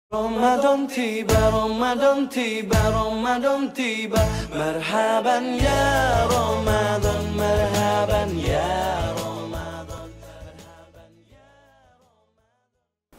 Ramadan tiba, Ramadan tiba, Ramadan tiba. Marhaban ya Ramadan, marhaban ya Ramadan.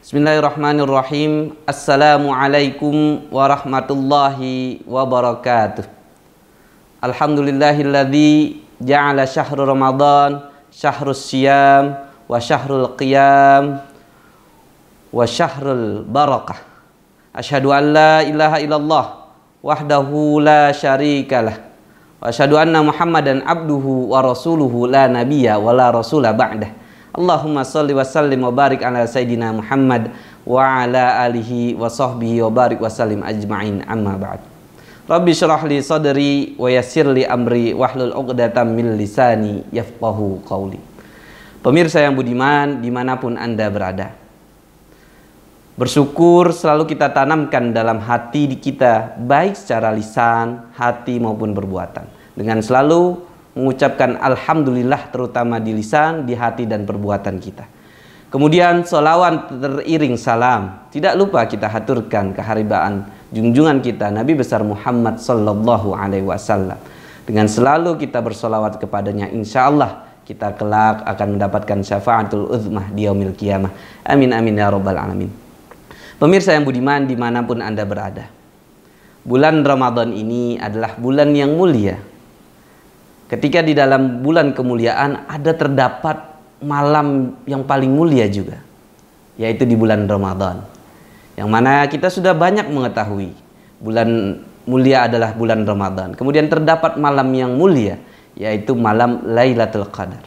Bismillahirrahmanirrahim. Assalamualaikum warahmatullahi wabarakatuh. Alhamdulillahilladzi ja'ala syahrul Ramadan syahrus siyam wa syahrul qiyam wa syahrul barakah. Asyhadu an la ilaha illallah wahdahu la syarikalah wa asyhadu anna Muhammadan abduhu wa rasuluhu la nabiyya wa la rasula ba'dah. Allahumma shalli wa sallim wa barik ala sayyidina Muhammad wa ala alihi wa sahbihi wa barik wa sallim ajma'in, amma ba'd. Rabbi syrah li sadri wa yassir li amri wahlul 'uqdatam min lisani yafqahu qawli. Pemirsa yang budiman dimanapun Anda berada, bersyukur selalu kita tanamkan dalam hati kita, baik secara lisan, hati maupun perbuatan, dengan selalu mengucapkan alhamdulillah, terutama di lisan, di hati dan perbuatan kita. Kemudian sholawat teriring salam tidak lupa kita haturkan keharibaan junjungan kita Nabi besar Muhammad sallallahu alaihi wasallam. Dengan selalu kita bersholawat kepadanya, insya Allah kita kelak akan mendapatkan syafaatul uzmah di yaumil qiyamah. Amin amin ya rabbal alamin. Pemirsa yang budiman dimanapun Anda berada, bulan Ramadan ini adalah bulan yang mulia. Ketika di dalam bulan kemuliaan ada terdapat malam yang paling mulia juga, yaitu di bulan Ramadan, yang mana kita sudah banyak mengetahui bulan mulia adalah bulan Ramadan. Kemudian terdapat malam yang mulia, yaitu malam Lailatul Qadar,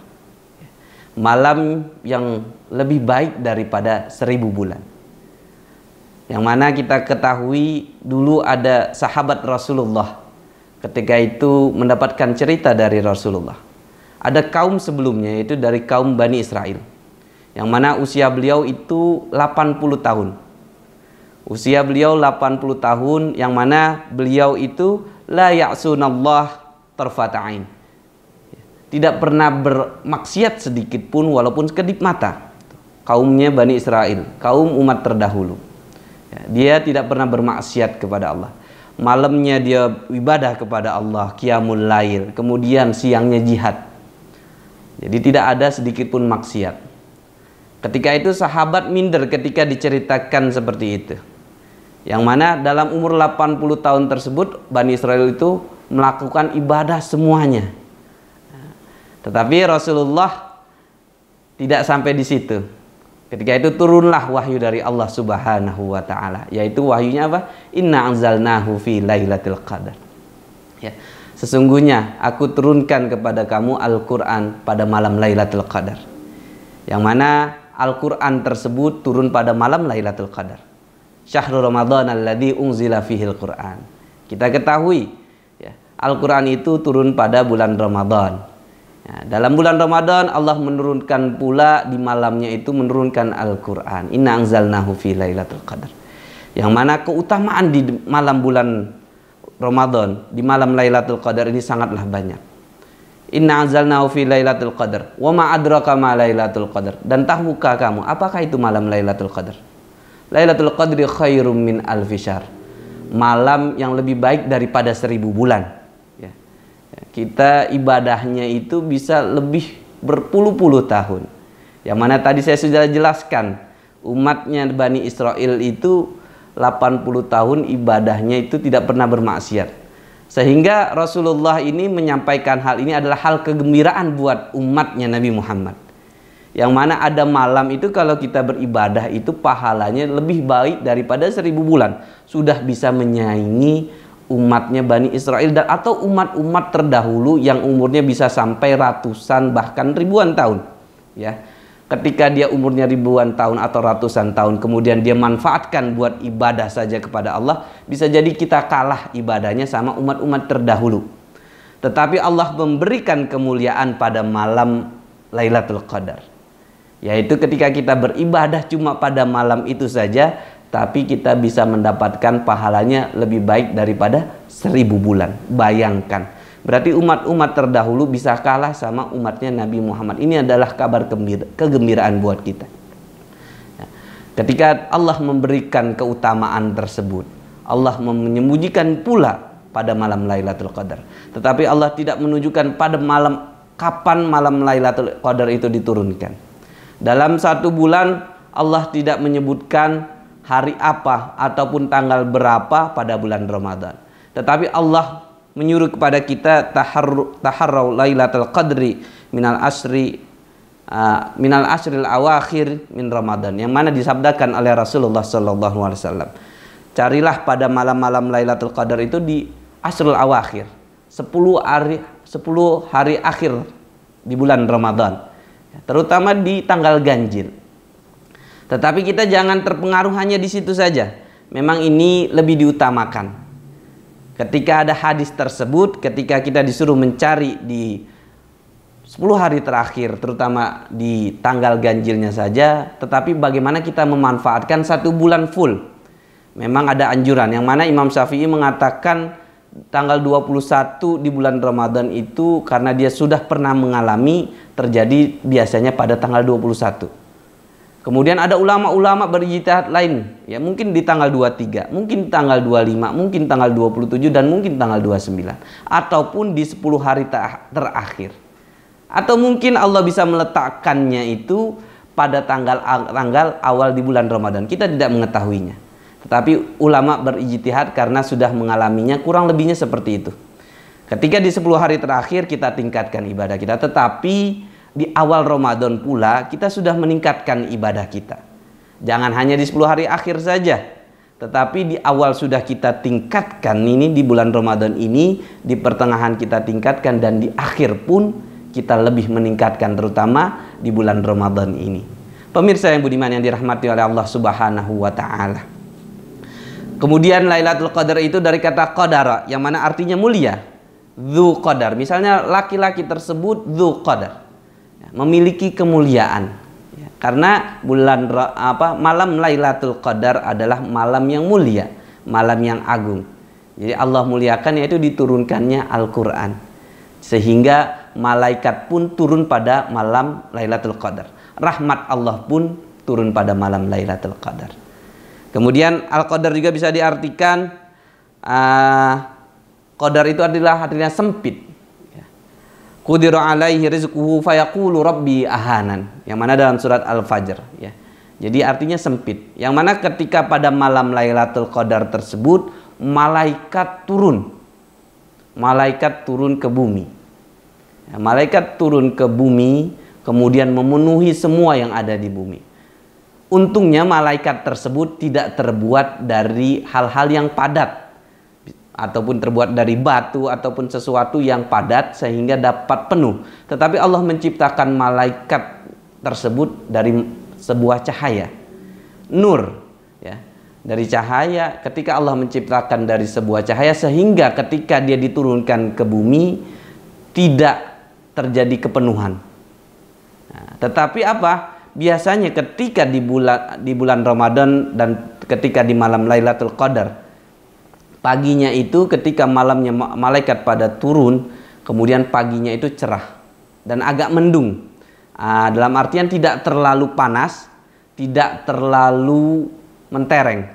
malam yang lebih baik daripada 1000 bulan. Yang mana kita ketahui dulu ada sahabat Rasulullah, ketika itu mendapatkan cerita dari Rasulullah. Ada kaum sebelumnya, yaitu dari kaum Bani Israel, yang mana usia beliau itu 80 tahun. Usia beliau 80 tahun, yang mana beliau itu la ya'sunallah tarfata'ain, tidak pernah bermaksiat sedikit pun walaupun sekedip mata. Kaumnya Bani Israel, kaum umat terdahulu. Dia tidak pernah bermaksiat kepada Allah. Malamnya dia ibadah kepada Allah, qiyamul lail, kemudian siangnya jihad. Jadi tidak ada sedikit pun maksiat. Ketika itu sahabat minder ketika diceritakan seperti itu. Yang mana dalam umur 80 tahun tersebut Bani Israel itu melakukan ibadah semuanya. Tetapi Rasulullah tidak sampai di situ. Ketika itu turunlah wahyu dari Allah Subhanahu wa taala, yaitu wahyunya apa? Inna anzalnahu fi lailatul qadar. Ya. Sesungguhnya aku turunkan kepada kamu Al-Qur'an pada malam Lailatul Qadar. Yang mana Al-Qur'an tersebut turun pada malam Lailatul Qadar. Syahrul Ramadan alladzi unzila fihil Qur'an. Kita ketahui ya, Al-Qur'an itu turun pada bulan Ramadan. Ya, dalam bulan Ramadan Allah menurunkan pula di malamnya itu menurunkan Al-Qur'an. Inna anzalnahu fi lailatul qadar. Yang mana keutamaan di malam bulan Ramadan, di malam Lailatul Qadar ini sangatlah banyak. Inna anzalnahu fi lailatul qadar. Wa ma adraka ma lailatul qadar. Dan tahukah kamu apakah itu malam Lailatul Qadar? Lailatul Qadri khairum min alfi syahr. Malam yang lebih baik daripada 1000 bulan. Kita ibadahnya itu bisa lebih berpuluh-puluh tahun. Yang mana tadi saya sudah jelaskan, umatnya Bani Israel itu 80 tahun ibadahnya itu tidak pernah bermaksiat. Sehingga Rasulullah ini menyampaikan hal ini adalah hal kegembiraan buat umatnya Nabi Muhammad. Yang mana ada malam itu kalau kita beribadah itu pahalanya lebih baik daripada 1000 bulan. Sudah bisa menyaingi umatnya Bani Israel dan atau umat-umat terdahulu yang umurnya bisa sampai ratusan bahkan ribuan tahun. Ya, ketika dia umurnya ribuan tahun atau ratusan tahun, kemudian dia manfaatkan buat ibadah saja kepada Allah, bisa jadi kita kalah ibadahnya sama umat-umat terdahulu. Tetapi Allah memberikan kemuliaan pada malam Lailatul Qadar, yaitu ketika kita beribadah cuma pada malam itu saja, tapi kita bisa mendapatkan pahalanya lebih baik daripada 1000 bulan. Bayangkan, berarti umat-umat terdahulu bisa kalah sama umatnya Nabi Muhammad. Ini adalah kabar kegembiraan buat kita. Ketika Allah memberikan keutamaan tersebut, Allah menyembunyikan pula pada malam Lailatul Qadar. Tetapi Allah tidak menunjukkan pada kapan malam Lailatul Qadar itu diturunkan. Dalam satu bulan Allah tidak menyebutkan hari apa ataupun tanggal berapa pada bulan Ramadan. Tetapi Allah menyuruh kepada kita taharrau Lailatul Qadri minal asril awakhir min Ramadan, yang mana disabdakan oleh Rasulullah sallallahu alaihi wasallam, carilah pada malam-malam Lailatul Qadar itu di asrul awakhir, 10 hari akhir di bulan Ramadan, terutama di tanggal ganjil. Tetapi kita jangan terpengaruh hanya di situ saja. Memang ini lebih diutamakan. Ketika ada hadis tersebut, ketika kita disuruh mencari di 10 hari terakhir, terutama di tanggal ganjilnya saja, tetapi bagaimana kita memanfaatkan satu bulan full. Memang ada anjuran, yang mana Imam Syafi'i mengatakan tanggal 21 di bulan Ramadan itu karena dia sudah pernah mengalami terjadi biasanya pada tanggal 21. Kemudian ada ulama-ulama berijtihad lain, ya mungkin di tanggal 23, mungkin tanggal 25, mungkin tanggal 27, dan mungkin tanggal 29, ataupun di 10 hari terakhir. Atau mungkin Allah bisa meletakkannya itu pada tanggal awal di bulan Ramadan. Kita tidak mengetahuinya. Tetapi ulama berijtihad karena sudah mengalaminya, kurang lebihnya seperti itu. Ketika di 10 hari terakhir kita tingkatkan ibadah kita, tetapi di awal Ramadan pula kita sudah meningkatkan ibadah kita. Jangan hanya di 10 hari akhir saja, tetapi di awal sudah kita tingkatkan ini di bulan Ramadan ini, di pertengahan kita tingkatkan, dan di akhir pun kita lebih meningkatkan, terutama di bulan Ramadan ini. Pemirsa yang budiman yang dirahmati oleh Allah Subhanahu wa taala. Kemudian Lailatul Qadar itu dari kata qadara, yang mana artinya mulia. Dzu qadar. Misalnya laki-laki tersebut dzu qadar, memiliki kemuliaan. Karena malam Lailatul Qadar adalah malam yang mulia, malam yang agung. Jadi Allah muliakan, yaitu diturunkannya Al-Qur'an. Sehingga malaikat pun turun pada malam Lailatul Qadar. Rahmat Allah pun turun pada malam Lailatul Qadar. Kemudian Al-Qadar juga bisa diartikan Qadar itu adalah artinya sempit. Qudira alaihi rizquhu fayaqulu rabbi ahanan, yang mana dalam surat Al-Fajr, ya. Jadi artinya sempit. Yang mana ketika pada malam Lailatul Qadar tersebut malaikat turun ke bumi. Malaikat turun ke bumi, kemudian memenuhi semua yang ada di bumi. Untungnya malaikat tersebut tidak terbuat dari hal-hal yang padat, ataupun terbuat dari batu ataupun sesuatu yang padat sehingga dapat penuh. Tetapi Allah menciptakan malaikat tersebut dari sebuah cahaya, nur, ya. Dari cahaya, ketika Allah menciptakan dari sebuah cahaya, sehingga ketika dia diturunkan ke bumi tidak terjadi kepenuhan. Nah, tetapi apa? Biasanya ketika di bulan Ramadan dan ketika di malam Lailatul Qadar, paginya itu ketika malamnya malaikat pada turun, kemudian paginya itu cerah dan agak mendung. Dalam artian tidak terlalu panas, tidak terlalu mentereng,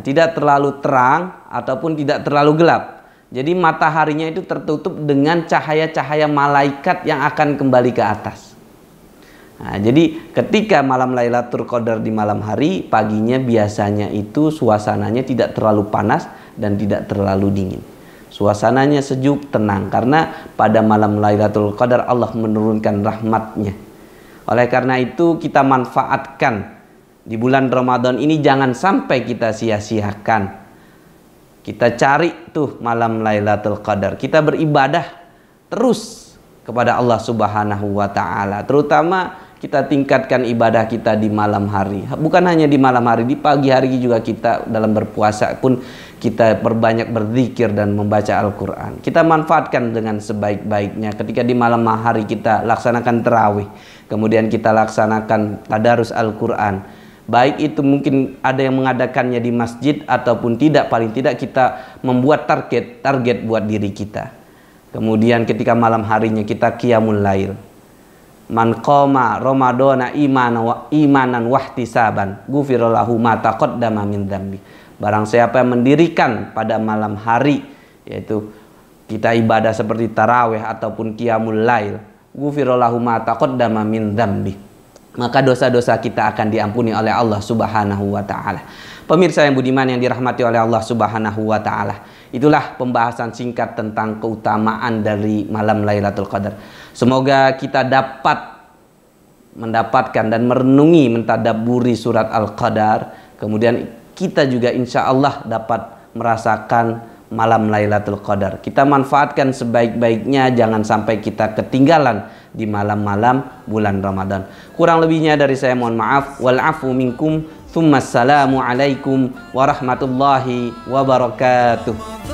tidak terlalu terang ataupun tidak terlalu gelap. Jadi mataharinya itu tertutup dengan cahaya-cahaya malaikat yang akan kembali ke atas. Jadi ketika malam Lailatul Qadar di malam hari, paginya biasanya itu suasananya tidak terlalu panas dan tidak terlalu dingin. Suasananya sejuk, tenang, karena pada malam Lailatul Qadar Allah menurunkan rahmatnya. Oleh karena itu kita manfaatkan di bulan Ramadan ini, jangan sampai kita sia-siakan. Kita cari tuh malam Lailatul Qadar. Kita beribadah terus kepada Allah Subhanahu wa taala. Terutama kita tingkatkan ibadah kita di malam hari. Bukan hanya di malam hari, di pagi hari juga kita dalam berpuasa pun kita perbanyak berzikir dan membaca Al-Qur'an. Kita manfaatkan dengan sebaik-baiknya. Ketika di malam hari kita laksanakan tarawih, kemudian kita laksanakan tadarus Al-Qur'an. Baik itu mungkin ada yang mengadakannya di masjid ataupun tidak, paling tidak kita membuat target buat diri kita. Kemudian ketika malam harinya kita qiyamul lail. Man qama ramadhana imanan wahtisaban ghufira lahu ma taqaddama min dzambi. Barang siapa yang mendirikan pada malam hari, yaitu kita ibadah seperti tarawih ataupun qiyamul lail, ghufira lahu ma taqaddama min dzambi, maka dosa-dosa kita akan diampuni oleh Allah Subhanahu wa taala. Pemirsa yang budiman yang dirahmati oleh Allah Subhanahu wa taala, itulah pembahasan singkat tentang keutamaan dari malam Lailatul Qadar. Semoga kita dapat mendapatkan dan merenungi, mentadabburi surat Al-Qadar. Kemudian kita juga insya Allah dapat merasakan malam Lailatul Qadar. Kita manfaatkan sebaik-baiknya, jangan sampai kita ketinggalan di malam-malam bulan Ramadan. Kurang lebihnya dari saya mohon maaf. Wal afu minkum. Tsumma assalamu alaikum warahmatullahi wabarakatuh.